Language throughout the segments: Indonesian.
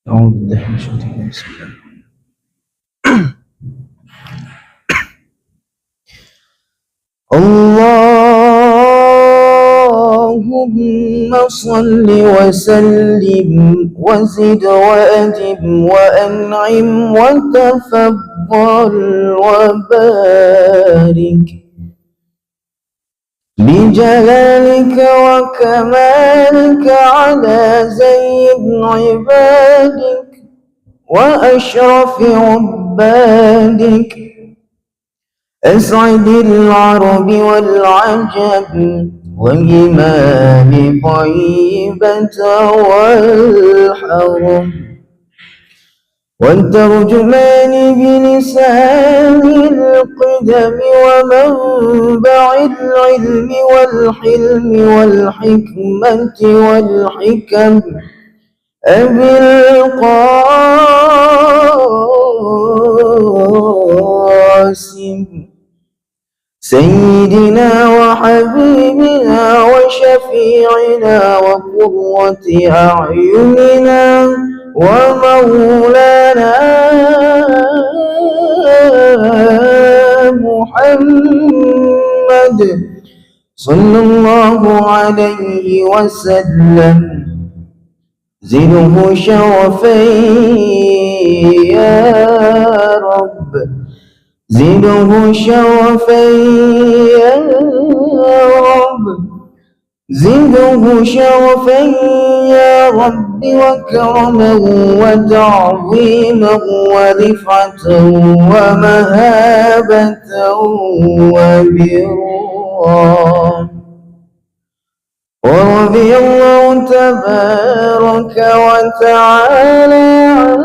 أعوذ بالله من الشيطان الرجيم. بسم الله. اللهم صل وسلم وزد وأجب وأنعم وتفضل وبارك بجلالك وكمالك على زين عبادك وأشرف عبادك، أسعد العرب والعجب وإمام طيبة والحرم، والترجمان بلسان القدم ومنبع العلم والحلم والحكمة والحكم، أبي القاسم سيدنا وحبيبنا وشفيعنا وقرة أعيننا ومولانا محمد صلى الله عليه وسلم، زده شرفا يا رب، زده شرفا يا رب، زده شرفا يا رب، وكرما وتعظيما ورفعة ومهابة وبرا. ورضي الله تبارك وتعالى عن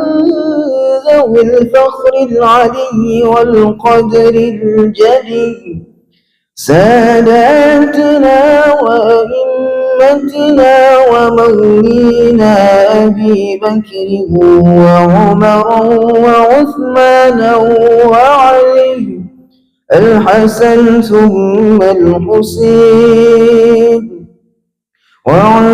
ذوي الفخر العلي والقدر الجلي، ساداتنا وأئمتنا ومولينا أبي بكر وعمر وعثمان وعلي، الحسن ثم الحسين، وعن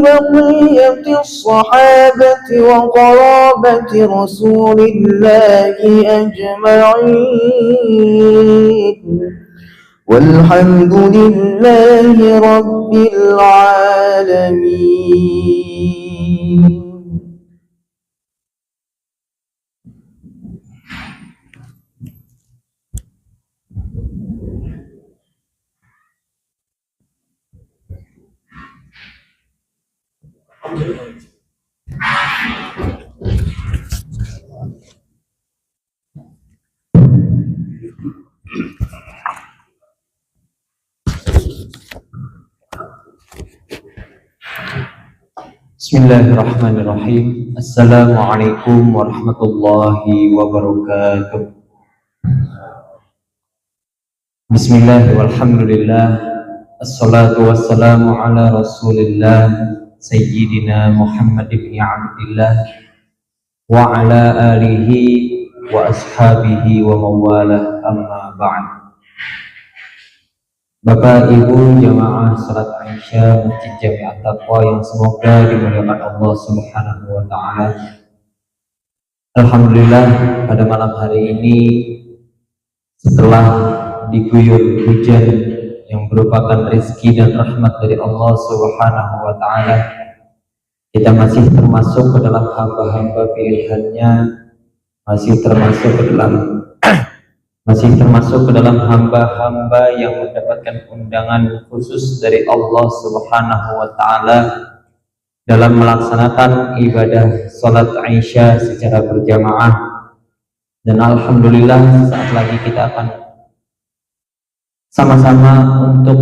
بقية الصحابة وقرابة رسول الله أجمعين، والحمد لله رب العالمين. Bismillahirrahmanirrahim. Assalamualaikum warahmatullahi wabarakatuh. Bismillah walhamdulillah, assalatu wassalamu ala rasulillah Sayyidina Muhammad ibn Abdillah wa ala alihi wa ashabihi wa mawalah, amma ba'd. Bapak Ibu jamaah salat Aisyah Masjid Jami'at Taqwa yang semoga dimuliakan Allah Subhanahu wa taala. Alhamdulillah, pada malam hari ini setelah diguyur hujan yang merupakan rezeki dan rahmat dari Allah Subhanahu wa taala, kita masih termasuk ke dalam hamba-hamba pilihannya, masih termasuk ke dalam hamba-hamba yang mendapatkan undangan khusus dari Allah Subhanahu wa taala dalam melaksanakan ibadah salat Aisyah secara berjamaah. Dan alhamdulillah, saat lagi kita akan sama-sama untuk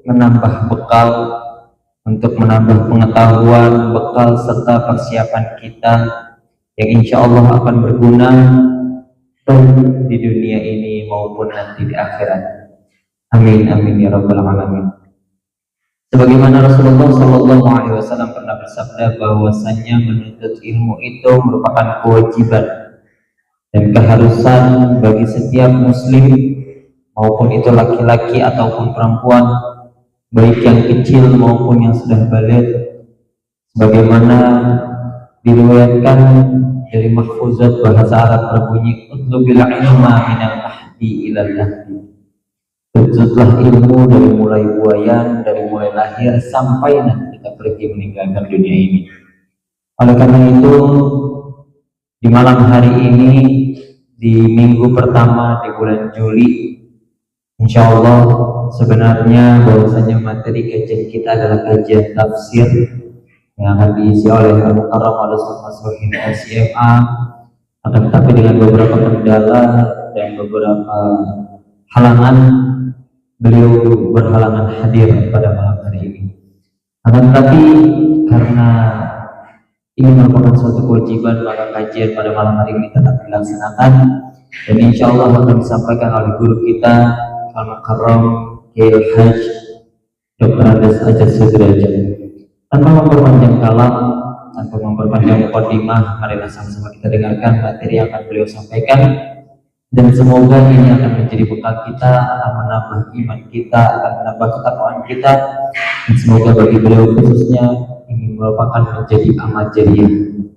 menambah bekal, untuk menambah pengetahuan, bekal serta persiapan kita yang insya Allah akan berguna di dunia ini maupun nanti di akhirat. Amin amin ya rabbal alamin. Sebagaimana Rasulullah Shallallahu Alaihi Wasallam pernah bersabda bahwasanya menuntut ilmu itu merupakan kewajiban dan keharusan bagi setiap muslim, maupun itu laki-laki ataupun perempuan, baik yang kecil maupun yang sudah balik, sebagaimana Diriwayatkan dari mahfuzat bahasa Arab berbunyi utlubil ilma minal ahdi ilal lahdi. Tuntutlah ilmu dari mulai buayan, dari mulai lahir sampai nanti kita pergi meninggalkan dunia ini. Oleh karena itu, di malam hari ini, di minggu pertama di bulan Juli, insya Allah sebenarnya bahwasanya materi kajian kita adalah kajian tafsir yang akan diisi oleh Al-Mukarram Al-Ustaz Masruhin SMA, akan tetapi dengan beberapa kendala dan beberapa halangan beliau berhalangan hadir pada malam hari ini. Akan tetapi karena ini merupakan suatu kewajiban, maka kajian pada malam hari ini tetap dilaksanakan dan insya Allah akan disampaikan oleh guru kita Al-Mukarram Kiai Haj Dr. Andes Ajat Sudrajat. Tanpa memperpanjang kalam, tanpa memperpanjang mukadimah, marilah sama-sama kita dengarkan materi yang akan beliau sampaikan dan semoga ini akan menjadi bekal kita, akan menambah iman kita, akan menambah ketakwaan kita, dan semoga bagi beliau khususnya ini merupakan menjadi amal jariah.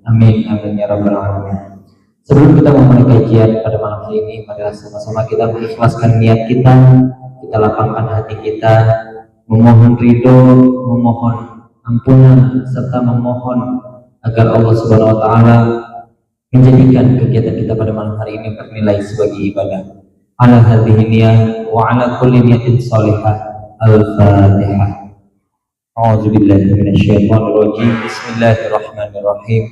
Amin amin ya rabbal alamin. Sebelum kita memulai kajian pada malam hari ini, marilah sama-sama kita mengikhlaskan niat kita, kita lapangkan hati kita, memohon ridho, memohon ampunan, serta memohon agar Allah Subhanahu wa Ta'ala menjadikan kegiatan kita pada malam hari ini bernilai sebagai ibadah. Ala hadhihi niyah wa ala kulli niyatin salihah. Al-Fatihah. A'udzubillahi minasyaitonir rajim. Bismillahirrahmanirrahim.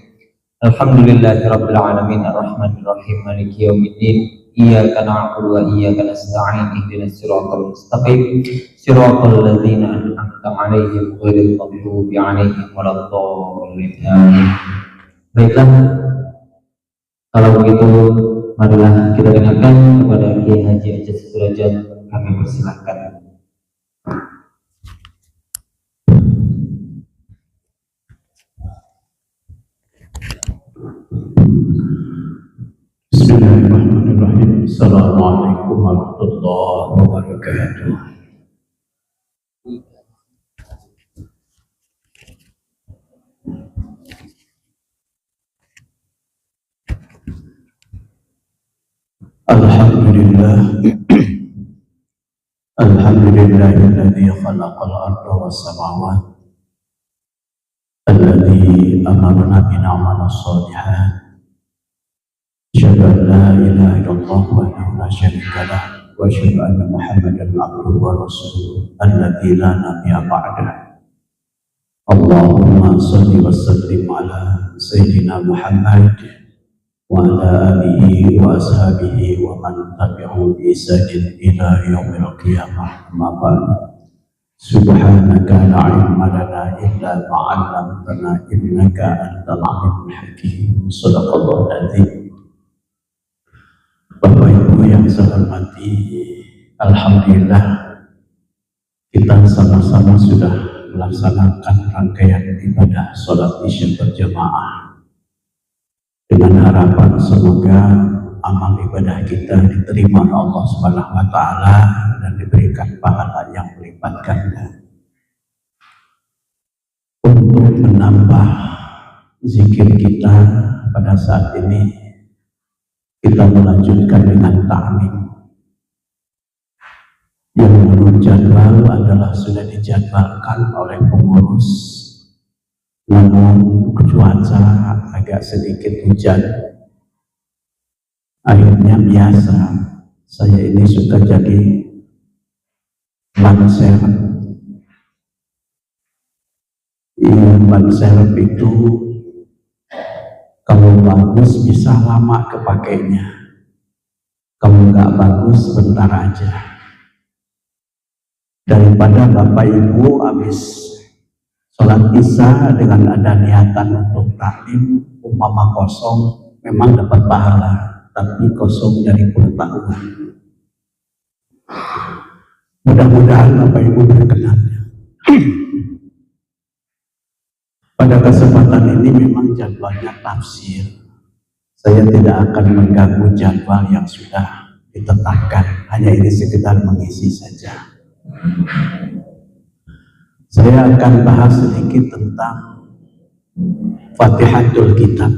Alhamdulillahirabbil alamin arrahmanir rahim maliki yaumiddin. Iyyaka na'budu wa iyyaka nasta'in ihdinas siratal mustaqim siratal ladzina an'amta 'alaihim ghairil maghdubi 'alaihim waladdallin. Amin. Baiklah, kalau begitu marilah kita dengarkan kepada Kiai Haji Ajat Sudrajat, kami persilahkan. Bismillahirrahmanirrahim. Assalamualaikum warahmatullahi wabarakatuh. Alhamdulillah. Alhamdulillahilladzi khalaqal arda was samawati alladzi amarna bi na'malis shalihat. Asyhadu an la ilaha illallah wahdahu la syarika lah wa asyhadu anna Muhammadan abduhu wa rasuluh alladzi la nabiyya ba'dah. Allahumma shalli wa sallim ala sayyidina Muhammad wa ala alihi wa ashabihi wa man tabi'ahum bi ihsanin ila yaumil qiyamah. Amma ba'd. Subhanaka la ilma lana illa ma 'allamtana innaka antal alimul hakim. Shadaqallahu adzim. Bapak Ibu yang saya hormati, alhamdulillah kita sama-sama sudah melaksanakan rangkaian ibadah sholat isya berjamaah dengan harapan semoga amal ibadah kita diterima oleh Allah Subhanahu wa Ta'ala dan diberikan pahala yang melipat ganda. Untuk menambah zikir kita pada saat ini, kita melanjutkan dengan ta'lim yang menurut jadwal adalah sudah dijadwalkan oleh pengurus, namun cuaca agak sedikit hujan, akhirnya biasa saya ini suka jadi ban serep. Ban serep itu kalau bagus bisa lama kepakainya, kalau nggak bagus sebentar aja. Daripada Bapak Ibu habis sholat isya dengan ada niatan untuk taklim, umpama kosong, memang dapat pahala, tapi kosong dari pengetahuan. Mudah-mudahan Bapak Ibu berkenan. Pada kesempatan ini memang jadwalnya tafsir. Saya tidak akan mengganggu jadwal yang sudah ditetapkan. Hanya ini sekedar mengisi saja. Saya akan bahas sedikit tentang Fatihatul Kitab,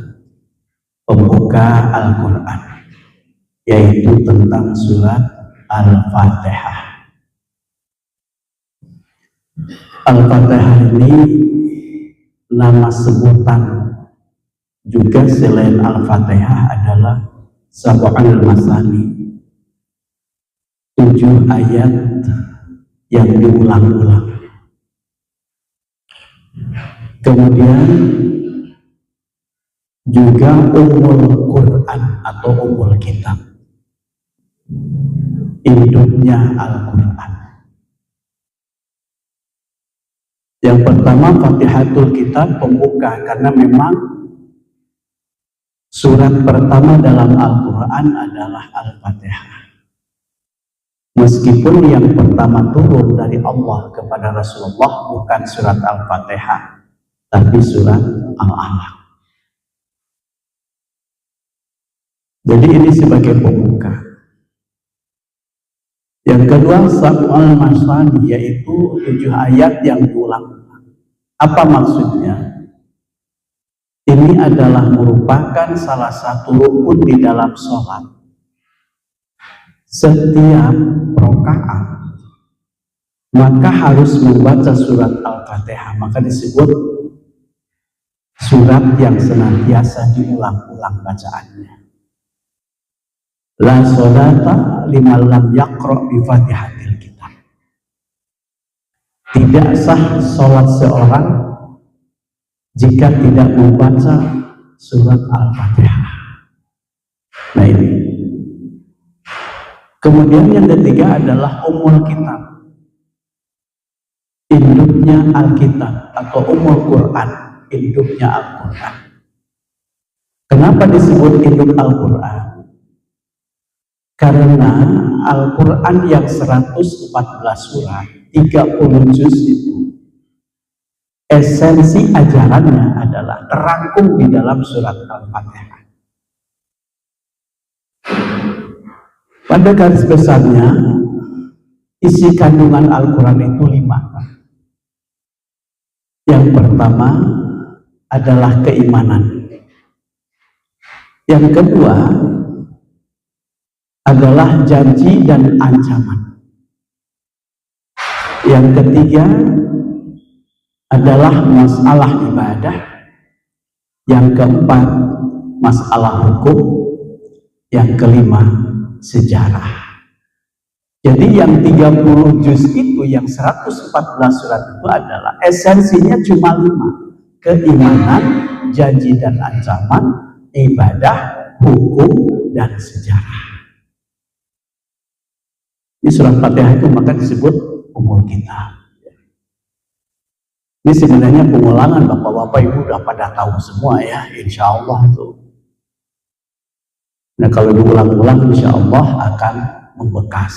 pembuka Al-Quran, yaitu tentang surat Al-Fatihah. Al-Fatihah ini nama sebutan juga selain Al-Fatihah adalah Sab'ul Masani, 7 ayat yang diulang-ulang. Kemudian juga Ummul Quran atau Ummul Kitab, induknya Al-Quran. Yang pertama Fatihatul Kitab, pembuka, karena memang surat pertama dalam Al-Quran adalah Al-Fatihah. Meskipun yang pertama turun dari Allah kepada Rasulullah bukan surat Al-Fatihah, tapi surat Al-Alaq. Jadi ini sebagai pembuka. Yang kedua Sab'ul Masani, yaitu 7 ayat yang diulang. Apa maksudnya? Ini adalah merupakan salah satu rukun di dalam sholat. Setiap rakaat maka harus membaca surat Al-Fatihah, maka disebut surat yang senantiasa diulang-ulang bacaannya. La sholata liman lam yaqra bi Fatihatil Kitab. Tidak sah sholat seorang jika tidak membaca surat Al-Fatihah. Nah ini. Kemudian yang ketiga adalah Ummul Kitab, induknya Alkitab, atau Ummul Quran, induknya Al-Quran. Kenapa disebut induk Al-Quran? Karena Al-Quran yang 114 surat, 30 juz itu, esensi ajarannya adalah terangkum di dalam surat Al-Fatihah. Pada garis besarnya, isi kandungan Al-Quran itu 5. Yang pertama adalah keimanan. Yang kedua adalah janji dan ancaman. Yang ketiga adalah masalah ibadah. Yang keempat masalah hukum. Yang kelima sejarah. Jadi yang 30 juz itu, yang 114 surat itu adalah esensinya cuma 5. Keimanan, janji dan ancaman, ibadah, hukum, dan sejarah. Di surat Fatihah itu maka disebut Ummul Kitab. Ini sebenarnya pengulangan, Bapak-bapak Ibu udah pada tahu semua ya, insya Allah tuh. Nah kalau diulang-ulang insya Allah akan membekas.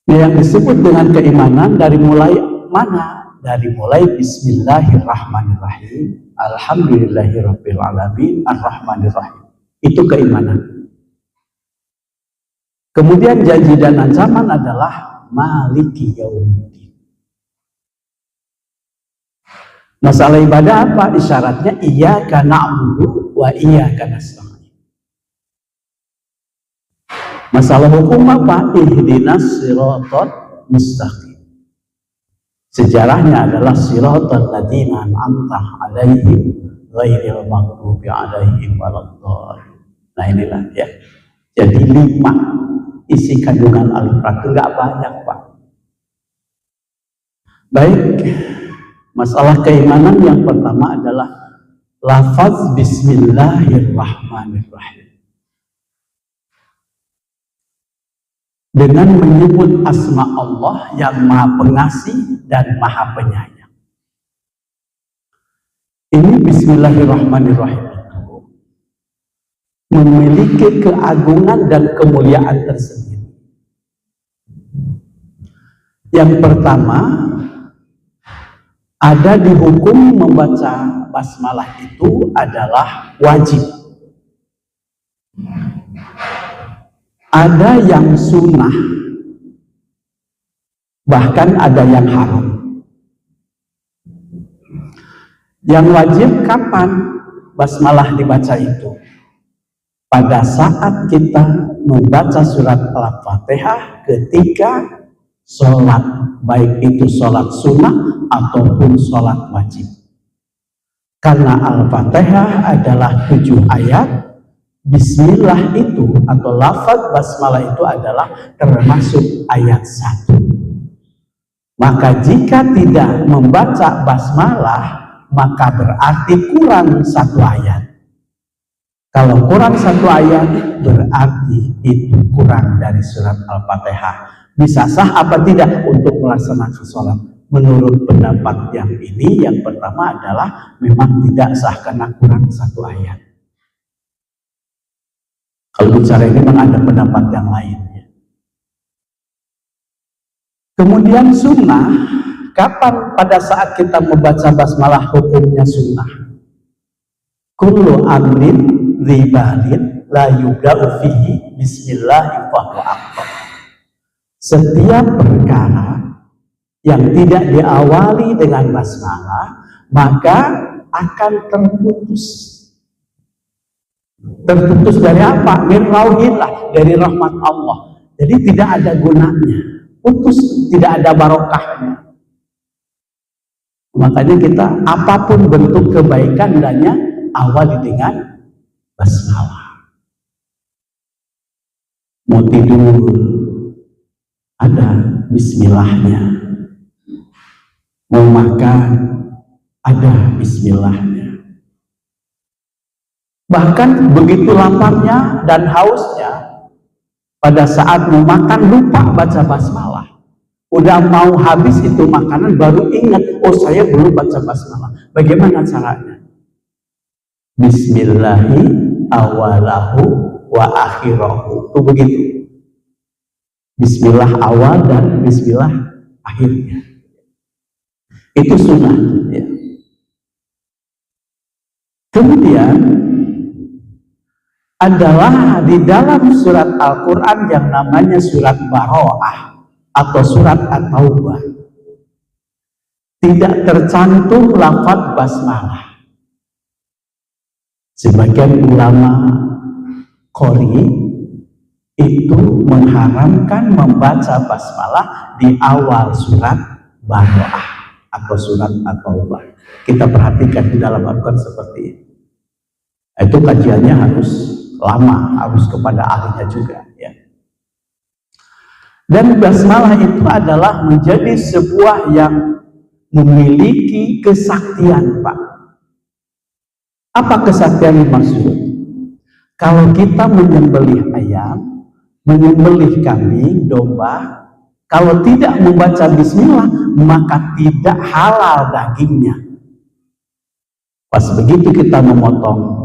Nah, yang disebut dengan keimanan dari mulai mana? Dari mulai Bismillahirrahmanirrahim, Alhamdulillahirrabbilalamin, Ar-Rahmanirrahim. Itu keimanan. Kemudian janji dan ancaman adalah Maliki Yaumiddin. Masalah ibadah apa? Isyaratnya iyyaka na'budu wa iyyaka nasta'in. Masalah hukum apa? Ihdinas siratal mustaqim. Sejarahnya adalah siratal ladzina an'amta 'alaihim ghairil maghdubi 'alaihim waladdallin. Nah inilah ya. Jadi 5 isi kandungan Al-Quran, itu enggak banyak, Pak. Baik. Masalah keimanan yang pertama adalah lafaz Bismillahirrahmanirrahim. Dengan menyebut asma Allah yang Maha Pengasih dan Maha Penyayang. Ini Bismillahirrahmanirrahim itu memiliki keagungan dan kemuliaan tersendiri. Yang pertama, ada di hukum membaca basmalah itu adalah wajib. Ada yang sunnah, bahkan ada yang haram. Yang wajib kapan basmalah dibaca itu? Pada saat kita membaca surat Al-Fatihah ketika sholat, baik itu sholat sunnah ataupun sholat wajib. Karena Al-Fatihah adalah 7 ayat, Bismillah itu atau lafaz basmalah itu adalah termasuk ayat 1. Maka jika tidak membaca basmalah, maka berarti kurang 1 ayat. Kalau kurang 1 ayat, berarti itu kurang dari surat Al-Fatihah. Bisa sah apa tidak untuk melaksanakan sholat? Menurut pendapat yang ini, yang pertama adalah memang tidak sah karena kurang 1 ayat. Kalau bicara ini memang ada pendapat yang lain. Kemudian sunnah, kapan pada saat kita membaca basmalah hukumnya sunnah? Kullu amrin ribalin la yubda'u fihi bismillah fahuwa afdal. Setiap perkara yang tidak diawali dengan basmalah maka akan terputus. Terputus dari apa? Min rauhillah, dari rahmat Allah. Jadi tidak ada gunanya. Putus, tidak ada barokahnya. Makanya kita apapun bentuk kebaikan hendaknya awali dengan basmalah. Mau tidur ada bismillahnya, mau makan ada bismillahnya. Bahkan begitu laparnya dan hausnya, pada saat mau makan lupa baca basmalah. Udah mau habis itu makanan baru ingat, oh saya belum baca basmalah. Bagaimana caranya? Bismillahi awalahu wa akhirahu. Itu begitu. Bismillah awal dan bismillah akhirnya. Itu sunnah. Ya. Kemudian adalah di dalam surat Al-Quran yang namanya surat Baro'ah atau surat At-Taubah tidak tercantum lafaz basmalah. Sebagian ulama Qori itu mengharamkan membaca basmalah di awal surat Baro'ah atau surat At-Taubah. Kita perhatikan di dalam Al-Quran seperti ini. Itu kajiannya harus lama, harus kepada ahlinya juga, ya. Dan basmalah itu adalah menjadi sebuah yang memiliki kesaktian, Pak. Apa kesaktian yang maksud? Kalau kita menyembelih ayam, menyembelih kambing, domba, kalau tidak membaca bismillah, maka tidak halal dagingnya. Pas begitu kita memotong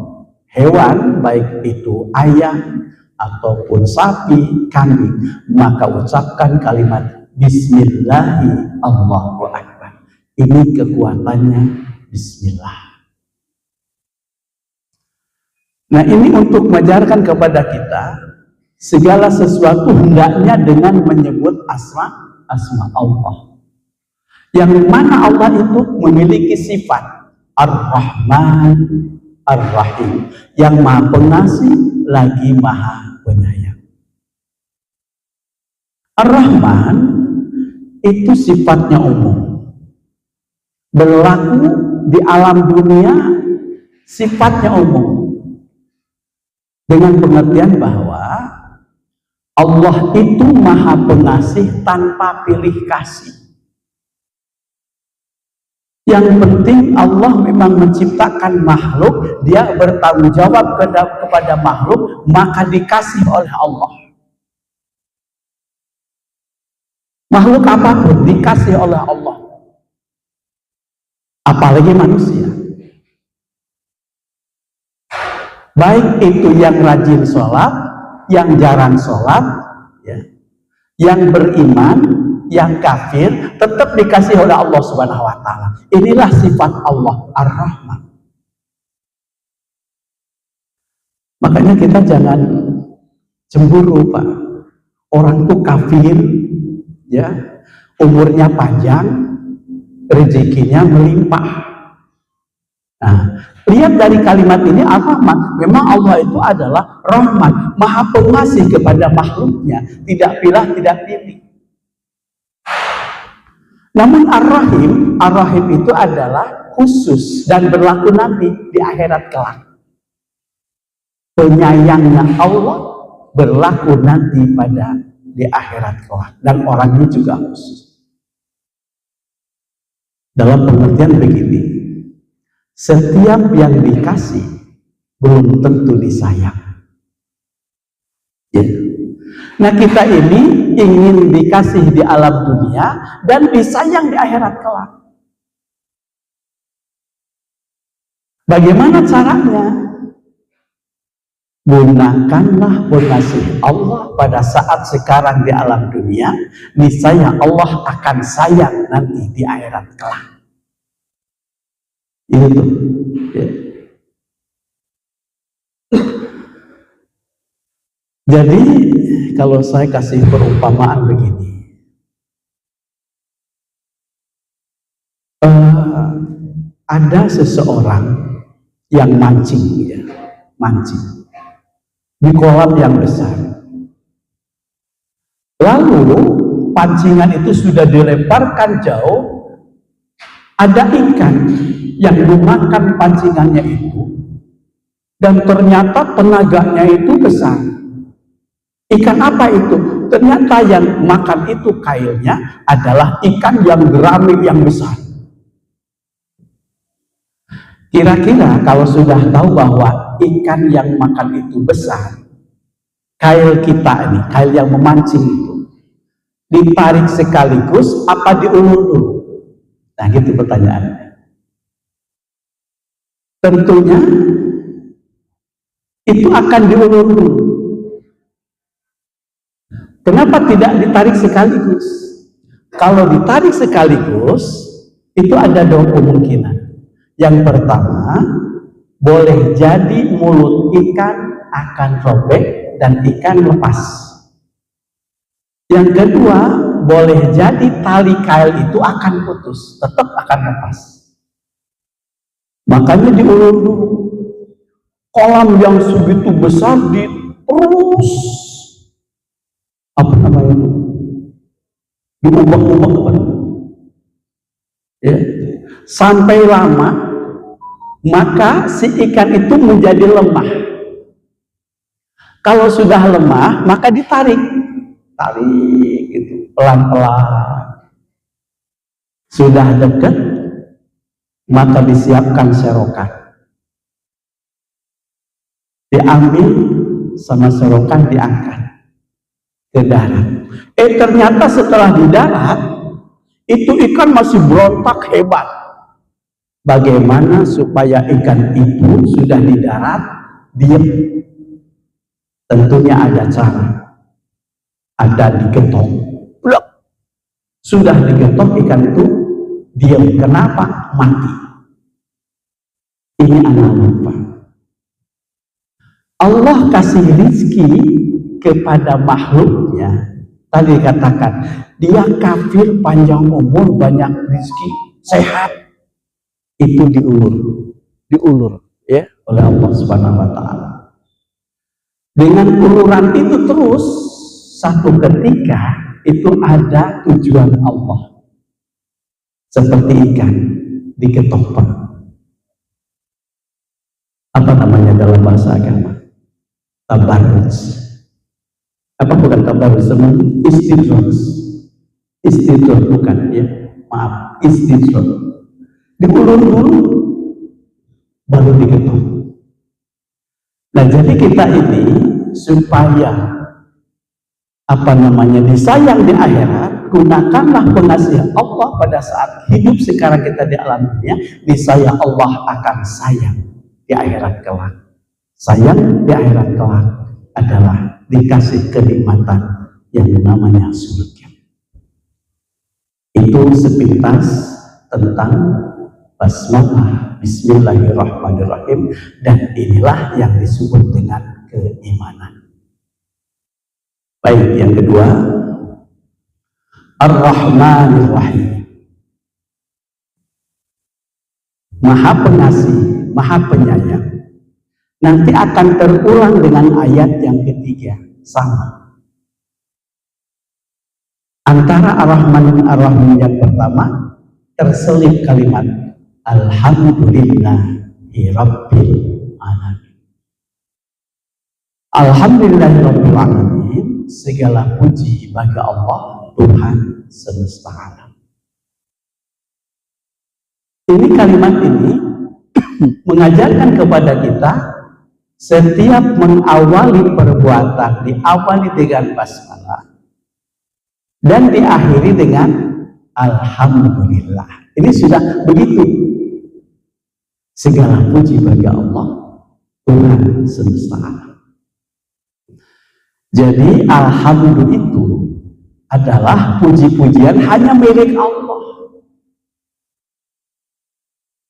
hewan, baik itu ayam ataupun sapi, kambing, maka ucapkan kalimat Bismillahi Allahu Akbar. Ini kekuatannya Bismillah. Nah, ini untuk mengajarkan kepada kita segala sesuatu hendaknya dengan menyebut asma Allah. Yang mana Allah itu memiliki sifat Ar-Rahman Ar-Rahim, yang maha pengasih lagi maha penyayang. Ar-Rahman itu sifatnya umum, berlaku di alam dunia, sifatnya umum, dengan pengertian bahwa Allah itu maha pengasih tanpa pilih kasih. Yang penting Allah memang menciptakan makhluk, dia bertanggung jawab kepada makhluk, maka dikasih oleh Allah. Makhluk apapun dikasih oleh Allah, apalagi manusia. Baik itu yang rajin sholat, yang jarang sholat, ya, yang beriman, yang kafir, tetap dikasih oleh Allah Subhanahu wa Ta'ala. Inilah sifat Allah Ar-Rahman. Makanya kita jangan cemburu, Pak. Orang tuh kafir, ya, umurnya panjang, rezekinya melimpah. Nah, lihat dari kalimat ini Ar-Rahman. Memang Allah itu adalah Rahman, Maha Pengasih kepada makhluknya, tidak pilah, tidak pilih. Namun Ar-Rahim itu adalah khusus dan berlaku nanti di akhirat kelak. Penyayangnya Allah berlaku nanti di akhirat kelak, dan orangnya juga khusus. Dalam pengertian begini, setiap yang dikasih belum tentu disayang. Ya. Nah, kita ini ingin dikasih di alam dunia dan disayang di akhirat kelak. Bagaimana caranya? Gunakanlah pengasih Allah pada saat sekarang di alam dunia, niscaya Allah akan sayang nanti di akhirat kelak. Itu ya. Jadi kalau saya kasih perumpamaan begini, ada seseorang yang mancing di kolam yang besar. Lalu pancingan itu sudah dilemparkan jauh, ada ikan yang memakan pancingannya itu, dan ternyata tenaganya itu besar. Ikan apa itu? Ternyata yang makan itu kailnya adalah ikan yang gerami yang besar. Kira-kira kalau sudah tahu bahwa ikan yang makan itu besar, kail kita ini, kail yang memancing itu, ditarik sekaligus apa diulur dulu? Nah, gitu pertanyaannya. Tentunya itu akan diulur dulu. Kenapa tidak ditarik sekaligus? Kalau ditarik sekaligus, itu ada dua kemungkinan. Yang pertama, boleh jadi mulut ikan akan robek dan ikan lepas. Yang kedua, boleh jadi tali kail itu akan putus, tetap akan lepas. Makanya diulur dulu. Kolam yang segitu besar terus diubah-ubah ya, sampai lama, maka si ikan itu menjadi lemah. Kalau sudah lemah, maka tarik gitu, pelan-pelan. Sudah dekat, maka disiapkan serokan. Diambil sama serokan, diangkat ke darat. Ternyata setelah di darat, itu ikan masih berontak hebat. Bagaimana supaya ikan itu sudah di darat diam? Tentunya ada cara. Ada digetok. Blok. Sudah digetok, ikan itu diam. Kenapa? Mati. Ini analisa. Allah kasih rizki kepada makhluknya. Tadi katakan, dia kafir, panjang umur, banyak rizki, sehat. Itu diulur ya oleh Allah Subhanahu wa taala. Dengan uluran itu terus, satu ketika itu ada tujuan Allah. Seperti ikan diketok. Apa namanya dalam bahasa agama? Tabarruj. Apa bukan tabarruj, teman? Istidraj bukan ya? Maaf, istidraj. Diulur dulu baru diketok. Nah, jadi kita ini supaya disayang di akhirat, gunakanlah pengasih Allah pada saat hidup sekarang kita di alam dunia, niscaya Allah akan sayang di akhirat kelak. Sayang di akhirat kelak adalah dikasih kenikmatan yang namanya surga. Itu sepintas tentang basmalah, bismillahirrahmanirrahim, dan inilah yang disebut dengan keimanan. Baik, yang kedua, Ar-Rahmanir Rahim. Maha Pengasih, Maha Penyayang. Nanti akan terulang dengan ayat yang ketiga, sama. Antara Ar-Rahman dan Ar-Rahim yang pertama terselip kalimat Alhamdulillahi Rabbil Alamin. Alhamdulillahirabbil alamin, segala puji bagi Allah Tuhan semesta alam. Ini kalimat ini mengajarkan kepada kita setiap mengawali perbuatan diawali dengan basmalah dan diakhiri dengan alhamdulillah. Ini sudah begitu. Segala puji bagi Allah Tuhan semesta alam. Jadi alhamdulillah itu adalah puji-pujian hanya milik Allah.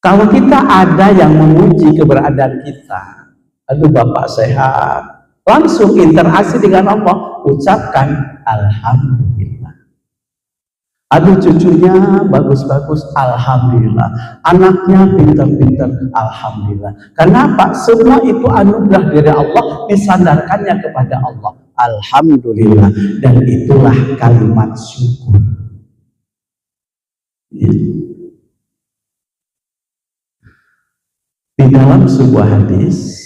Kalau kita ada yang memuji keberadaan kita, aduh Bapak sehat, langsung interaksi dengan Allah, ucapkan alhamdulillah. Aduh cucunya bagus-bagus, alhamdulillah. Anaknya pintar-pintar, alhamdulillah. Kenapa? Semua itu anugerah dari Allah, disandarkannya kepada Allah. Alhamdulillah. Dan itulah kalimat syukur. Ya. Di dalam sebuah hadis,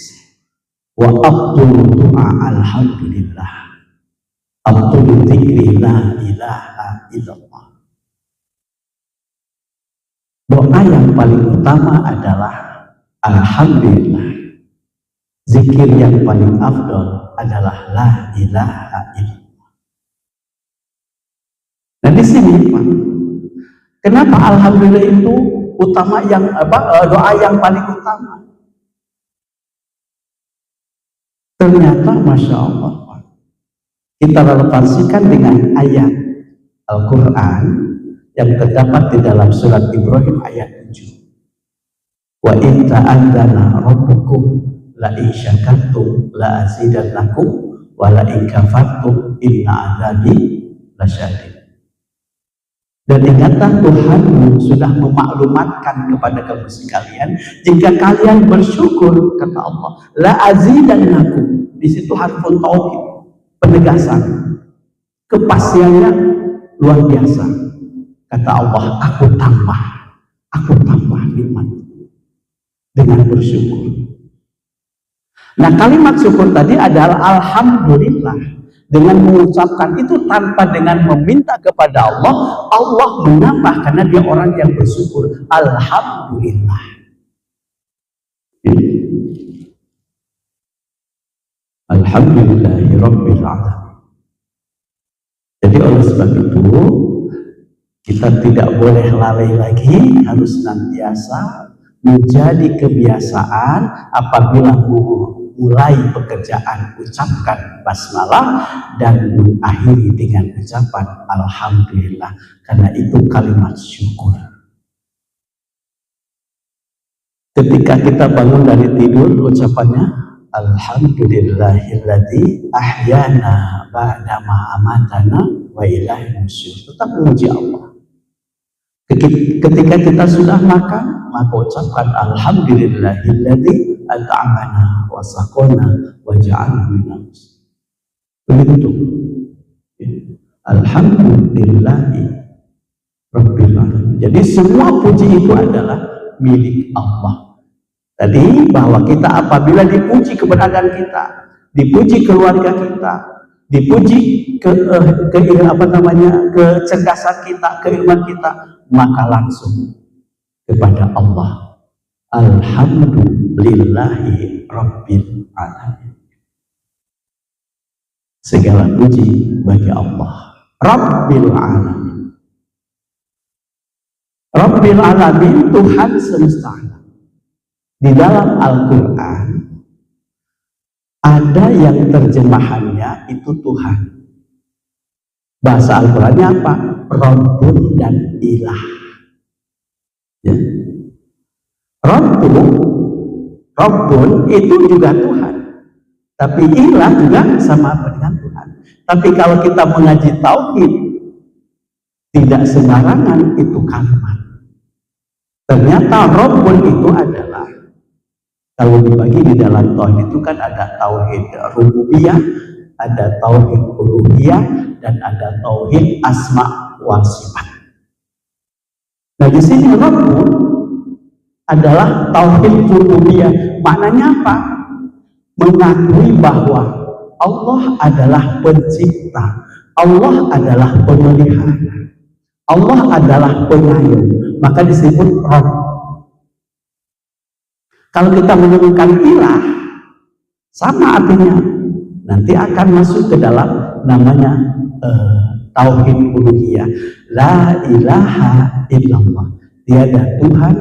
wa afdhalu du'a alhamdulillah, afdhalu dzikri la ilaha illallah. Doa yang paling utama adalah alhamdulillah. Zikir yang paling afdal adalah la ilaha illallah. Nah di sini Pak, kenapa alhamdulillah itu utama, yang doa yang paling utama? Ternyata Masya Allah Pak, kita relevansikan dengan ayat Al-Quran yang terdapat di dalam surat Ibrahim ayat 7. Wa in ta'adzana rabbukum la in syakartum la azidannakum wa la in kafartum inna adzabi lasyadid. Dan ingatlah Tuhanmu sudah memaklumatkan kepada kamu sekalian, jika kalian bersyukur, kata Allah, la azidannakum. Di situ harfun tauhid, penegasan, kepastiannya luar biasa. Kata Allah, aku tambah nikmat dengan bersyukur. Nah kalimat syukur tadi adalah alhamdulillah. Dengan mengucapkan itu tanpa dengan meminta kepada Allah, Allah menambah karena dia orang yang bersyukur. Alhamdulillah. Alhamdulillahirabbil alamin. Jadi oleh sebab itu kita tidak boleh lalai lagi, harus senantiasa menjadi kebiasaan apabila mulai pekerjaan ucapkan basmalah dan mengakhiri dengan ucapan alhamdulillah, karena itu kalimat syukur. Ketika kita bangun dari tidur, ucapannya alhamdulillahilladzi ahyana ba'dama amatana wa ilaihi nusyur. Tetap memuji Allah. Ketika kita sudah makan, maka ucapkan alhamdulillahilladzi at'amana wa saqana wa ja'alna minal muslimin. Begitu. Alhamdulillahi rabbil alamin. Jadi semua puji itu adalah milik Allah. Tadi bahwa kita apabila dipuji keberadaan kita, dipuji keluarga kita, dipuji kecerdasan kita, keilmuan kita, maka langsung kepada Allah. Alhamdulillahi rabbil alamin. Segala puji bagi Allah Rabbil alamin. Rabbil alamin, Tuhan semesta alam. Di dalam Al-Quran ada yang terjemahannya itu Tuhan. Bahasa Al-Qurannya apa? Rabbun dan ilah. Ya. Rabbun itu juga Tuhan. Tapi ilah juga sama apa dengan Tuhan. Tapi kalau kita mengaji tauhid, tidak sembarangan itu kalimat. Ternyata Rabbun itu adalah, kalau dibagi di dalam tauhid itu kan ada tauhid rububiyah, ada tauhid uluhiyah, dan ada tauhid asma wa sifat. Nah di sini Rabbun adalah tauhid rububiyah. Maknanya apa? Mengakui bahwa Allah adalah pencipta, Allah adalah pemelihara, Allah adalah pengayom, maka disebut Rabb. Kalau kita menemukan ilah, sama artinya, nanti akan masuk ke dalam namanya tauhid uluhiyah. La ilaha illallah, tiada Tuhan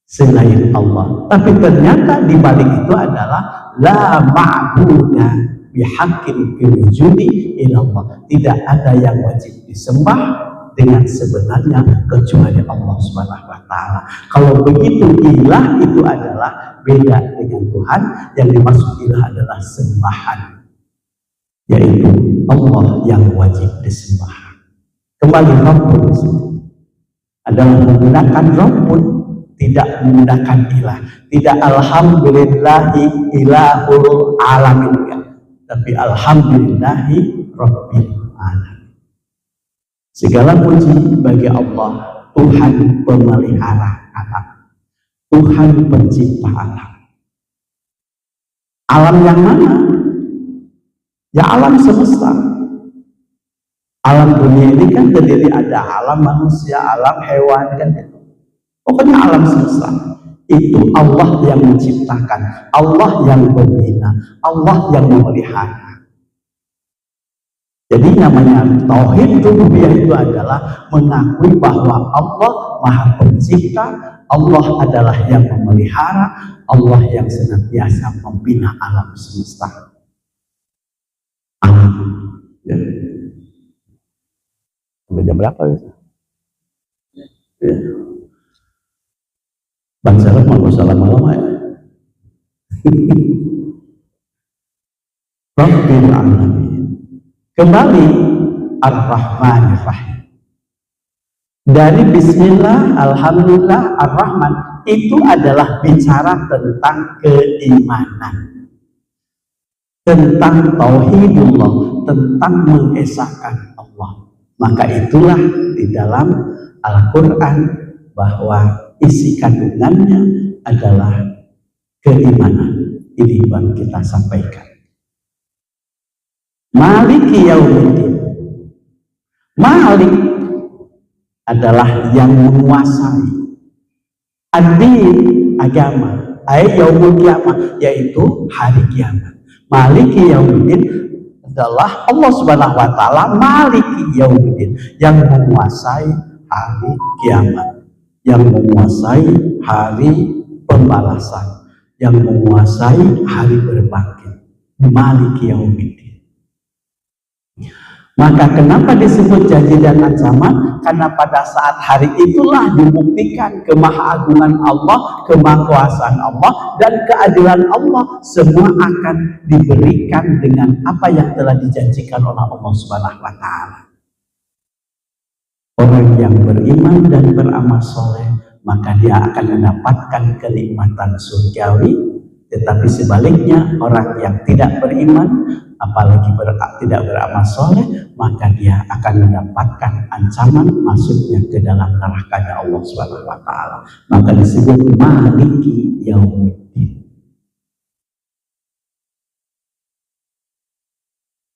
selain Allah. Tapi ternyata di balik itu adalah la ma'buda bihaqqin fil wujudi illallah. Tidak ada yang wajib disembah dengan sebenarnya kecuali Allah Subhanahu wa taala. Kalau begitu ilah itu adalah beda dengan Tuhan. Yang dimaksud ilah adalah sembahan, yaitu Allah yang wajib disembah. Kembali Rabbun adalah menggunakan Rabbun, tidak menggunakan ilah. Tidak alhamdulillahi ilahul alamin, tapi alhamdulillahi rabbil alamin. Segala puji bagi Allah, Tuhan pemelihara alam, Tuhan pencipta alam. Alam yang mana? Ya alam semesta. Alam dunia ini kan terdiri ada alam manusia, alam hewan, kan itu. Pokoknya alam semesta itu Allah yang menciptakan, Allah yang membina, Allah yang memelihara. Jadi namanya tauhid rububiyah itu adalah mengakui bahwa Allah Maha Pencipta, Allah adalah yang memelihara, Allah yang senantiasa membina alam semesta. Alam. Ya. Sampai jam berapa ya? Ya. Bang Sarah mau usah lama-lama ya. Rabbil alamin. Kembali Ar-Rahmanir Rahim. Dari Bismillah, Alhamdulillah, Ar-Rahman itu adalah bicara tentang keimanan, tentang tauhidullah, tentang mengesahkan Allah. Maka itulah di dalam Al-Quran bahwa isi kandungannya adalah keimanan. Ini baru kita sampaikan. Maliki yaumiddin. Malik adalah yang menguasai. Ad-din, agama. Yaumul kiamah, yaitu hari kiamat. Maliki yaumiddin adalah Allah Subhanahu wa taala, Maliki yaumiddin, yang menguasai hari kiamat, yang menguasai hari pembalasan, yang menguasai hari berbangkit. Maliki yaumiddin. Maka kenapa disebut janji dan ancaman? Karena pada saat hari itulah dibuktikan kemahagungan Allah, kemahakuasaan Allah, dan keadilan Allah. Semua akan diberikan dengan apa yang telah dijanjikan oleh Allah Subhanahu wa taala. Orang yang beriman dan beramal soleh, maka dia akan mendapatkan kenikmatan surgawi. Tetapi sebaliknya, orang yang tidak beriman, apalagi tidak beramal soleh, maka dia akan mendapatkan ancaman masuknya ke dalam neraka Allah Subhanahu wa taala. Maka disebut Maliki yaumiddin.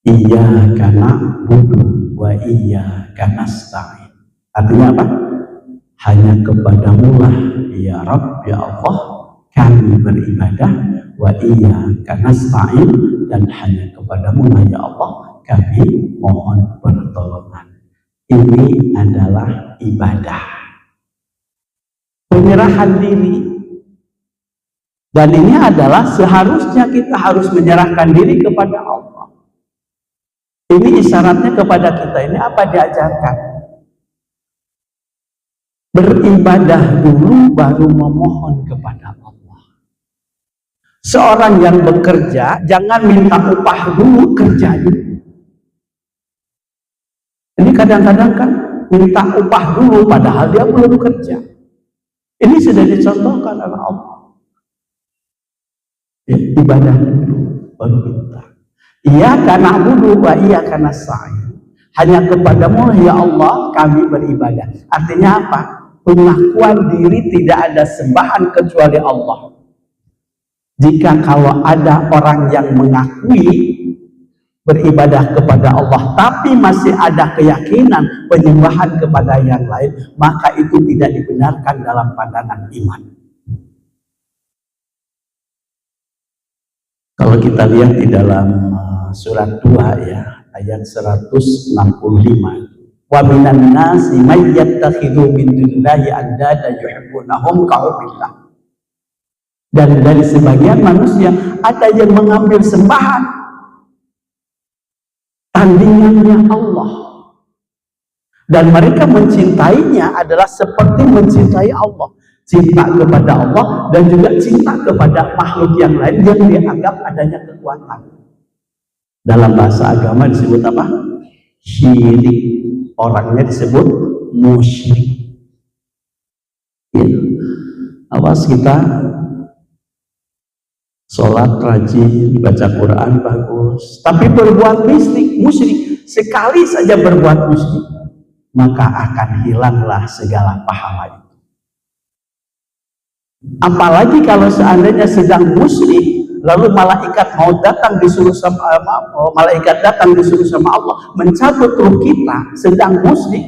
Iyyaka na'budu wa iyyaka nasta'in. Artinya apa? Hanya kepadamu lah ya Rabb, ya Allah, kami beribadah, wa iyyaka nasta'in, dan hanya kepadamu lah ya Allah kami mohon pertolongan. Ini adalah ibadah, penyerahan diri. Dan ini adalah seharusnya kita harus menyerahkan diri kepada Allah. Ini isyaratnya kepada kita. Ini apa diajarkan? Beribadah dulu baru memohon kepada Allah. Seorang yang bekerja jangan minta upah dulu, kerja dulu. Ini kadang-kadang kan minta upah dulu padahal dia belum kerja. Ini sudah dicontohkan oleh Allah. Ya, ibadah dulu baru minta. Iyyaka na'budu wa iyyaka nasta'in. Hanya kepadamu ya Allah kami beribadah. Artinya apa? Pengakuan diri tidak ada sembahan kecuali Allah. Jika kalau ada orang yang mengakui beribadah kepada Allah tapi masih ada keyakinan penyembahan kepada yang lain, maka itu tidak dibenarkan dalam pandangan iman. Kalau kita lihat di dalam surat 2 ya, ayat 165, wa minan nasi may yattakhidhu min dunillahi andada yuhibbunahum ka'ubillah. Dan dari sebagian manusia ada yang mengambil sembahan tandingannya Allah, dan mereka mencintainya adalah seperti mencintai Allah, cinta kepada Allah dan juga cinta kepada makhluk yang lain yang dianggap adanya kekuatan. Dalam bahasa agama disebut apa? Syirik. Orangnya disebut musyrik. Ya. Awas kita sholat rajin, baca Quran bagus, tapi berbuat musyrik, sekali saja berbuat musyrik, maka akan hilanglah segala pahala itu. Apalagi kalau seandainya sedang musyrik, lalu malaikat datang disuruh sama Allah mencabut ruh kita sedang musyrik,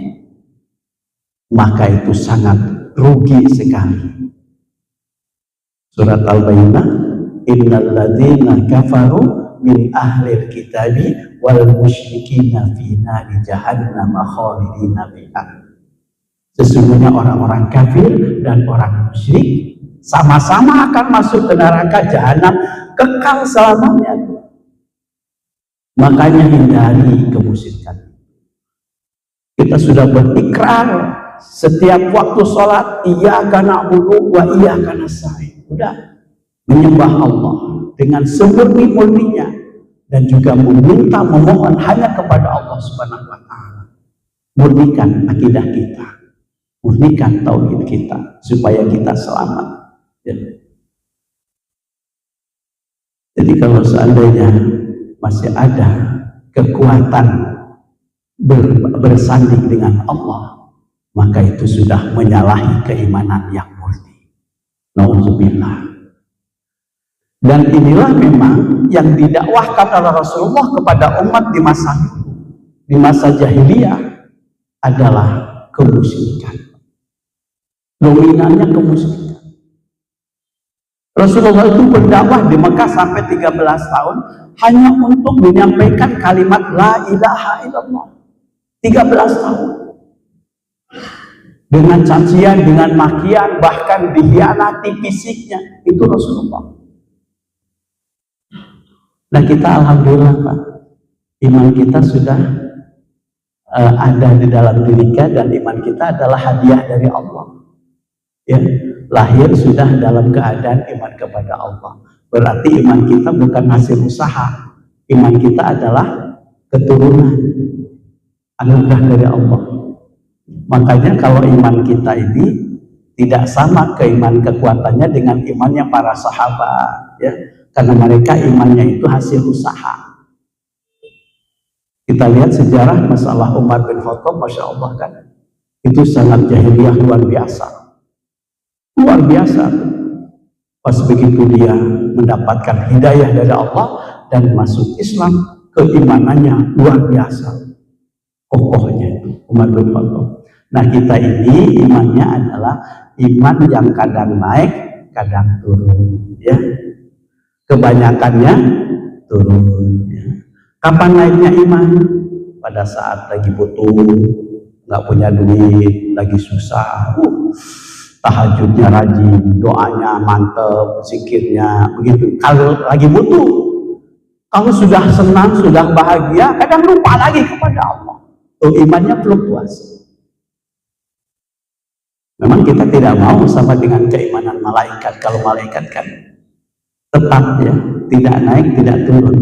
maka itu sangat rugi sekali. Surat Al-Bayyinah, innal ladzina kafaru min ahlil kitabi wal musyrikina fi nari jahannam khalidina fiha. Sesungguhnya orang-orang kafir dan orang musyrik sama-sama akan masuk ke neraka jahanam kekal selamanya. Makanya hindari kemusyrikan. Kita sudah berikrar setiap waktu sholat, iyyaka na'budu wa iyyaka nasta'in. Udah menyembah Allah dengan semurni-murninya dan juga memohon hanya kepada Allah Subhanahu wa taala. Murnikan akidah kita, murnikan tauhid kita supaya kita selamat. Ya. Jadi kalau seandainya masih ada kekuatan bersanding dengan Allah, maka itu sudah menyalahi keimanan yang murni. Nauzubillah. Dan inilah memang yang didakwahkan oleh Rasulullah kepada umat di masa jahiliyah adalah kemusyrikan. Dominannya kemusyrikan. Rasulullah itu berdakwah di Mekah sampai 13 tahun hanya untuk menyampaikan kalimat la ilaha illallah. 13 tahun. Dengan cacian, dengan makian, bahkan dihianati fisiknya, itu Rasulullah. Nah kita alhamdulillah Pak, iman kita sudah ada di dalam diri kita, dan iman kita adalah hadiah dari Allah. Ya, lahir sudah dalam keadaan iman kepada Allah. Berarti iman kita bukan hasil usaha. Iman kita adalah keturunan anugerah dari Allah. Makanya kalau iman kita ini tidak sama kekuatannya dengan imannya para sahabat, ya. Karena mereka imannya itu hasil usaha. Kita lihat sejarah masalah Umar bin Khattab, Masya Allah kan, itu sangat jahiliyah luar biasa. Luar biasa. Pas begitu dia mendapatkan hidayah dari Allah dan masuk Islam, keimanannya luar biasa. Kokohnya itu Umar bin Khattab. Nah kita ini imannya adalah iman yang kadang naik, kadang turun, ya. Kebanyakannya turun, ya. Kapan naiknya iman? Pada saat lagi butuh, nggak punya duit, lagi susah, tahajudnya rajin, doanya mantep, zikirnya begitu. Kalau lagi butuh, kalau sudah senang, sudah bahagia, kadang lupa lagi kepada Allah. Tuh imannya fluktuasi. Memang kita tidak mau sama dengan keimanan malaikat. Kalau malaikat kan tetap, ya, tidak naik, tidak turun.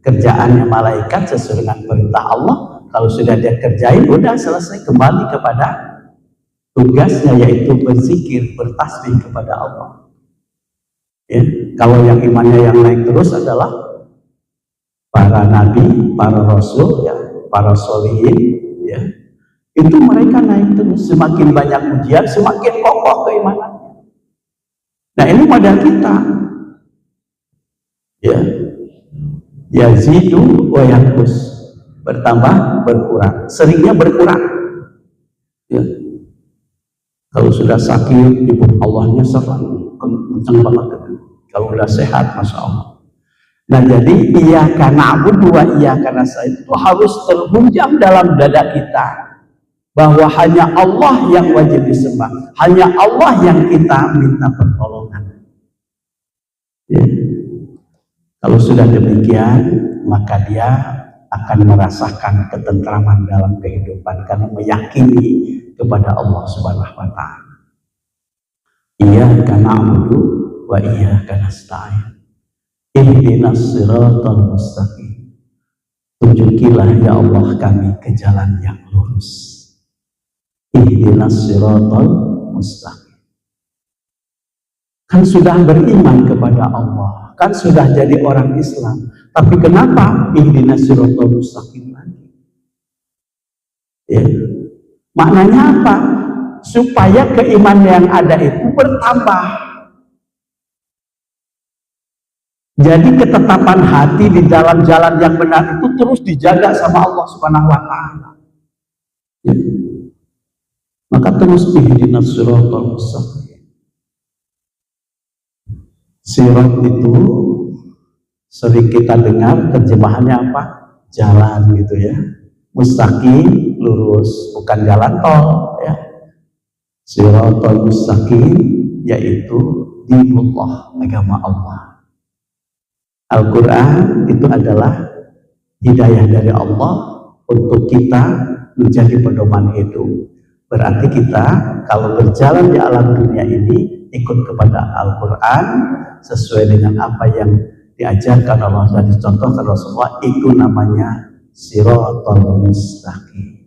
Kerjaannya malaikat sesuai dengan perintah Allah. Kalau sudah dia kerjain, udah selesai, kembali kepada tugasnya yaitu berzikir, bertasbih kepada Allah. Ya, kalau yang imannya yang naik terus adalah para nabi, para rasul, ya, para solihin, ya, itu mereka naik terus. Semakin banyak ujian, semakin kokoh keimanannya. Nah, ini modal kita. Ya, yazidu wa yanqus, bertambah berkurang, seringnya berkurang. Ya. Kalau sudah sakit, ibu Allahnya serang kencang banget. Kalau sudah sehat, masya Allah. Nah, jadi iyyaka na'budu wa iyyaka nasta'in itu harus terhunjam dalam dada kita bahwa hanya Allah yang wajib disembah, hanya Allah yang kita minta pertolongan. Ya. Kalau sudah demikian, maka dia akan merasakan ketentraman dalam kehidupan karena meyakini kepada Allah Subhanahu wa Ta'ala. Iyyaka na'budu wa iyyaka nasta'in. Ihdinas siratal mustaqim. Tunjukilah ya Allah kami ke jalan yang lurus. Ihdinas siratal mustaqim. Kan sudah beriman kepada Allah, kan sudah jadi orang Islam, tapi kenapa ihdinas siratal mustaqim lagi? Ya. Maknanya apa? Supaya keimanan yang ada itu bertambah. Jadi ketetapan hati di dalam jalan yang benar itu terus dijaga sama Allah Subhanahu wa Ta'ala. Ya. Maka terus ihdinas siratal mustaqim. Sirat itu sering kita dengar terjemahannya apa? Jalan gitu ya. Mustaqim, lurus, bukan jalan tol ya. Siratal mustaqim yaitu dinullah, agama Allah. Al-Quran itu adalah hidayah dari Allah untuk kita menjadi pedoman hidup. Berarti kita kalau berjalan di alam dunia ini ikut kepada Al-Quran sesuai dengan apa yang diajarkan Allah dan dicontohkan Rasulullah, itu namanya siratal mustaqim.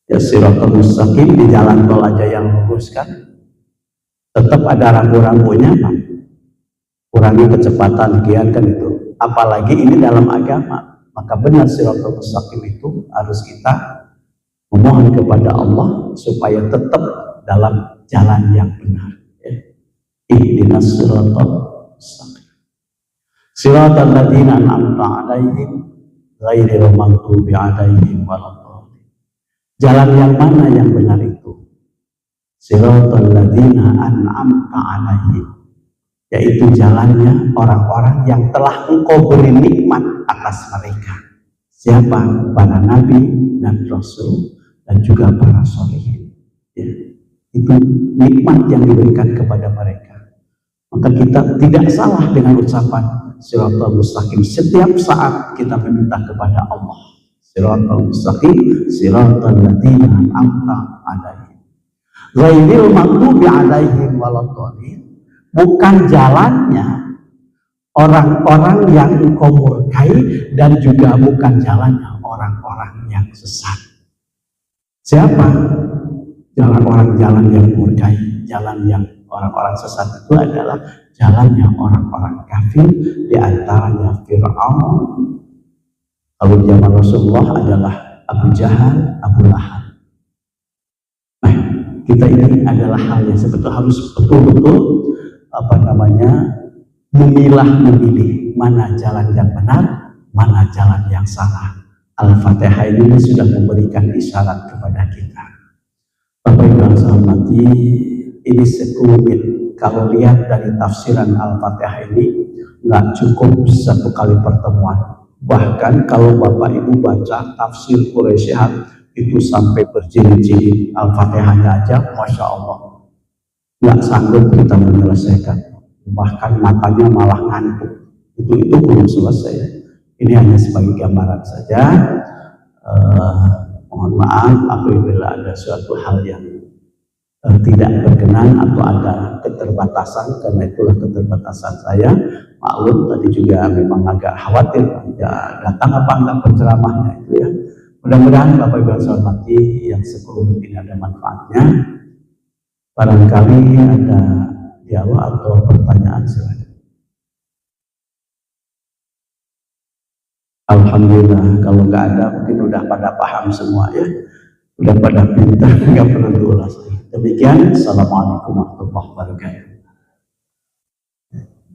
Ya, siratal mustaqim di jalan tol aja yang lurus kan tetap ada rambu-rambunya, Pak. Kurangi kecepatan sekian kan itu. Apalagi ini dalam agama, maka benar siratal mustaqim itu harus kita memohon kepada Allah supaya tetap dalam jalan yang benar. Ihdinas siratal mustaqim. Siratal ladzina an'amta 'alaihim ghairil maghdubi 'alaihim waladdallin. Jalan yang mana yang benar itu? Siratal ladzina an'amta 'alaihim, yaitu jalannya orang-orang yang telah Engkau beri nikmat atas mereka. Siapa? Para nabi dan rasul dan juga para sholihin. Ya. Itu nikmat yang diberikan kepada mereka. Maka kita tidak salah dengan ucapan siratal mustaqim setiap saat kita meminta kepada Allah. Siratal mustaqim, siratal ladzina an'amta 'alaihim ghairil maghdubi 'alaihim waladdallin. Bukan jalannya orang-orang yang Engkau murkai dan juga bukan jalannya orang-orang yang sesat. Siapa? Jalan yang murkai, jalan yang orang-orang sesat itu adalah jalannya orang-orang kafir, di antaranya Fir'aun. Kalau zaman Rasulullah adalah Abu Jahal, Abu Lahab. Nah, kita ini adalah hal yang sebetulnya harus betul-betul memilih mana jalan yang benar, mana jalan yang salah. Al-Fatihah ini sudah memberikan isyarat kepada kita. Bapak Ibu yang saya hormati, ini sekelumit. Kalau lihat dari tafsiran Al-Fatihah ini nggak cukup satu kali pertemuan. Bahkan kalau Bapak Ibu baca tafsir Quraisyhat itu sampai berjilid-jilid. Al-Fatihahnya aja, Masya Allah, nggak sanggup kita menyelesaikan, bahkan matanya malah ngantuk. Itu belum selesai. Ini hanya sebagai gambaran saja. Mohon maaf apabila ada suatu hal yang tidak berkenan atau ada keterbatasan, karena itulah keterbatasan saya. Maklum tadi juga memang agak khawatir ya, datang apa enggak penceramahnya itu ya. Mudah-mudahan Bapak Ibu yang saya hormati, yang sebelum ini ada manfaatnya. Barangkali ada dialog atau pertanyaan silakan. Alhamdulillah, kalau nggak ada mungkin udah pada paham semua ya, udah pada pintar, nggak perlu diulas. Demikian, assalamualaikum warahmatullahi wabarakatuh.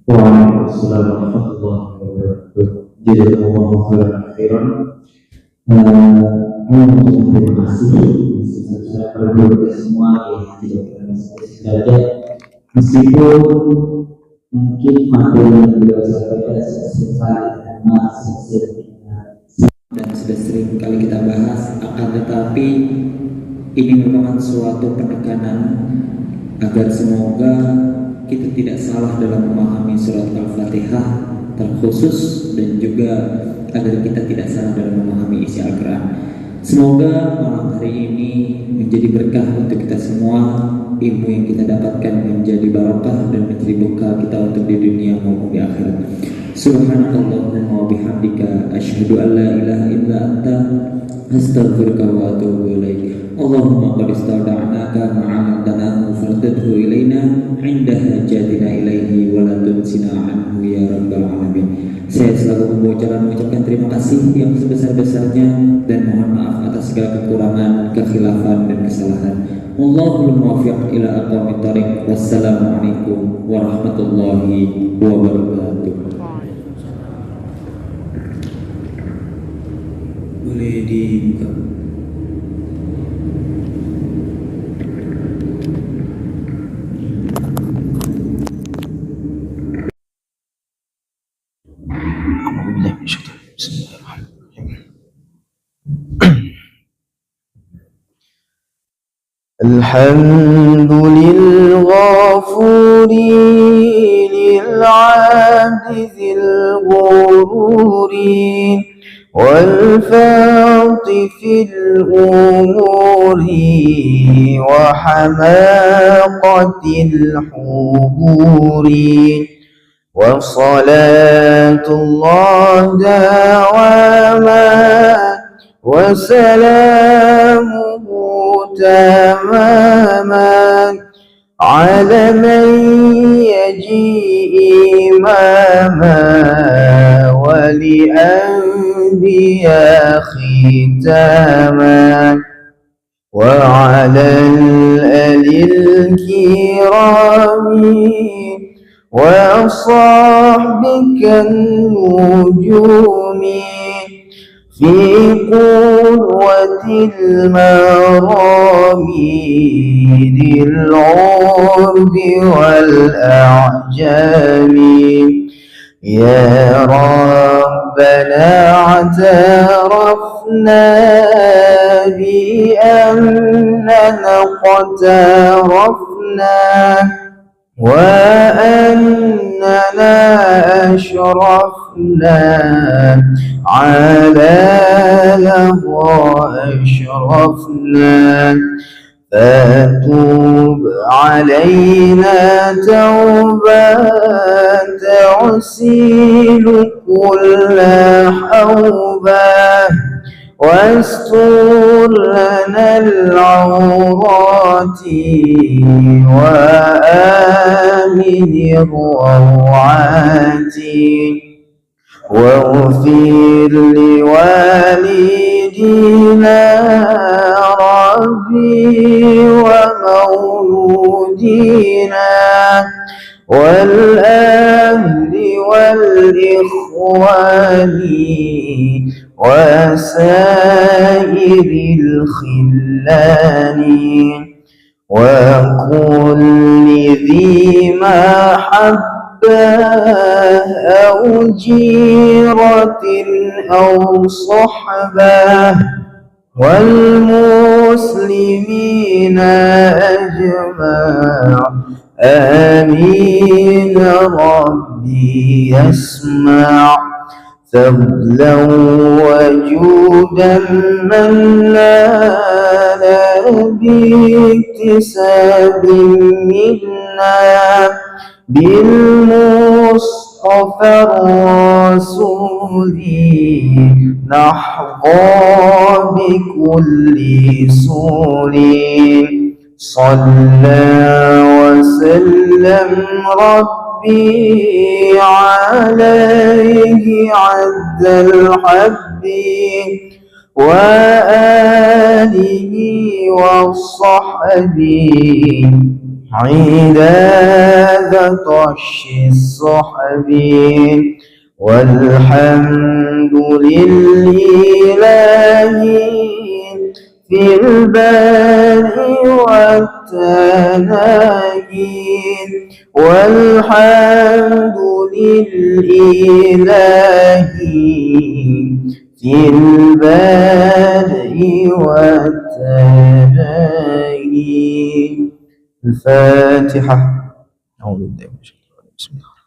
Waalaikumsalam warahmatullahi wabarakatuh. Jazakumullahu khairan. Terima kasih. Saya perlu semua yang tidak saja, meskipun mungkin materi yang beliau sampaikan dan sudah sering kali kita bahas, akan tetapi ini merupakan suatu penekanan agar semoga kita tidak salah dalam memahami surat Al-Fatihah terkhusus, dan juga agar kita tidak salah dalam memahami isi Al-Quran. Semoga malam hari ini menjadi berkah untuk kita semua, ilmu yang kita dapatkan menjadi barakah dan menjadi bekal kita untuk di dunia maupun di akhirat. Subhanakallahumma wa bihamdika asyhadu an la ilaha illa anta astaghfiruka wa atubu ilaik. Allahumma qad istawda'naka ma'amadana fardadhu ilaina 'inda hajatina ilaihi wa la tunsina anhu ya rabbal alamin. Saya selalu mengucapkan terima kasih yang sebesar-besarnya dan mohon maaf atas segala kekurangan, kekhilafan dan kesalahan. Wallahul muwaffiq ila aqwamit thoriq. Wassalamualaikum warahmatullahi wabarakatuh. Boleh dibuka. الحمد للغفور للعاجز الغرور والفاض في الأمور وحماقة الحبور، وصلاة الله دواما وسلامه تماما على من يجيء إماما ولأنبياء ختاما، وعلى الآل الكرام وصحبك النجوم في قوة المرام للعرب والأعجام. يا ربنا اعترفنا بأننا اقترفنا وأننا أشرفنا على لهوى أشرفنا، فتوب علينا توبة تغسل كل حوبة، واستر لنا العورات وآمن الروعات، واغفر لوالدينا ربي ومولودينا والأهل والإخوان وسائر الخلان، وكل ذي محبة أو جيرة أو صحبة، والمسلمين أجمع آمين ربي يسمع، فضلا وجودا من نال باكتساب منا بالمصطفى الرسول نحظى بكل سور صلى وسلم ربي عليه عز الحب وآله وصحبه عداد طش الصحب والحمد لله في الباري والتناهي والحمد لله في الباري والتناهي. الفاتحة. أعوذ بالله من الشيطان الرجيم. بسم الله.